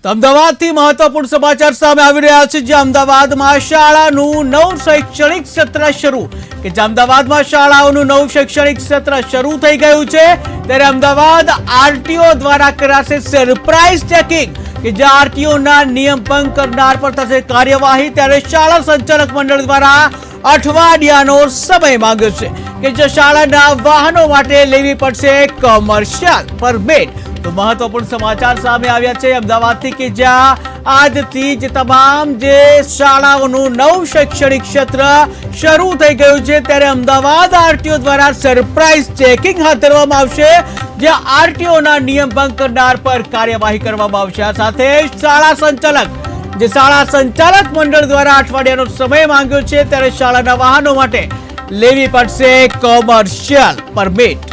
તો અમદાવાદથી મહત્વપૂર્ણ સમાચાર સામે આવી રહ્યા છે, જ્યાં અમદાવાદમાં શાળાનું નવું શૈક્ષણિક સત્ર શરૂ કે જે અમદાવાદમાં શાળાઓનું નવું શૈક્ષણિક સત્ર શરૂ થઈ ગયું છે, ત્યારે અમદાવાદ આરટીઓ દ્વારા કરાશે સરપ્રાઇઝ ચેકિંગ કે જે આરટીઓના નિયમ ભંગ કરનાર પર થશે કાર્યવાહી। ત્યારે શાળા સંચાલક મંડળ દ્વારા અઠવાડિયાનો સમય માંગ્યો છે કે જે શાળાના વાહનો માટે લેવી પડશે કોમર્શિયલ પરમિટ। તો મહત્વપૂર્ણ સમાચાર સામે આવ્યા છે અમદાવાદથી કે જ્યાં આજથી જ તમામ જે શાળાઓનું નવું શૈક્ષણિક સત્ર શરૂ થઈ ગયું છે, ત્યારે અમદાવાદ આરટીઓ દ્વારા સરપ્રાઇઝ ચેકિંગ હાથ ધરવામાં આવશે, જ્યાં આરટીઓના નિયમ ભંગ કરનાર પર કાર્યવાહી કરવામાં આવશે। આ સાથે શાળા સંચાલક મંડળ દ્વારા અઠવાડિયાનો સમય માંગ્યો છે, ત્યારે શાળાના વાહનો માટે લેવી પડશે કોમર્શિયલ પરમિટ।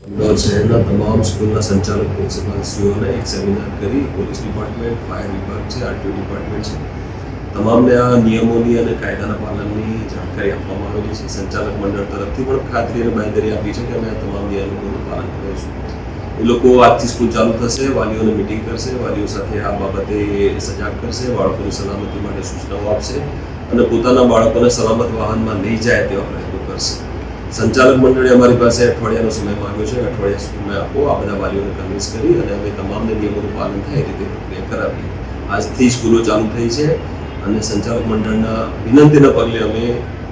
અમદાવાદ શહેરના તમામ સ્કૂલના સંચાલક પ્રિન્સિપાલશ્રીઓને એક સેમિનાર કરી પોલીસ ડિપાર્ટમેન્ટ, ફાયર વિભાગ છે, આરટીઓ ડિપાર્ટમેન્ટ છે, તમામને આ નિયમોની અને કાયદાના પાલનની જાણકારી આપવામાં આવેલી છે। સંચાલક મંડળ તરફથી પણ ખાતરી અને બાંયધરી આપી છે કે અમે આ તમામ નિયમોનું પાલન કરીશું। એ લોકો આજથી સ્કૂલ ચાલુ થશે, વાલીઓને મિટિંગ કરશે, વાલીઓ સાથે આ બાબતે સજાગ કરશે, બાળકોની સલામતી માટે સૂચનાઓ આપશે અને પોતાના બાળકોને સલામત વાહનમાં લઈ જાય તેવા પ્રયત્નો કરશે। સંચાલક મંડળે અમારી પાસે અઠવાડિયાનો સમય માંગ્યો છે, અઠવાડિયા સમય આપો, આ બધા વાલીઓને કન્વિન્સ કરી અને અમે તમામને નિયમોનું પાલન થાય એ રીતે પ્રક્રિયા કરાવીએ। આજથી સ્કૂલો ચાલુ થઈ છે અને સંચાલક મંડળના વિનંતીના પગલે અમે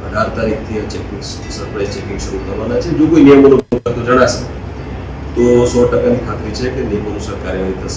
18 તારીખથી આ ચેકિંગ સરપ્રાઇઝ ચેકિંગ શરૂ કરવાના છે। જો કોઈ નિયમોનો ભંગ કરતો જણાશે તો 100%ની ખાતરી છે કે નિયમોનુસાર કાર્યવાહી થશે।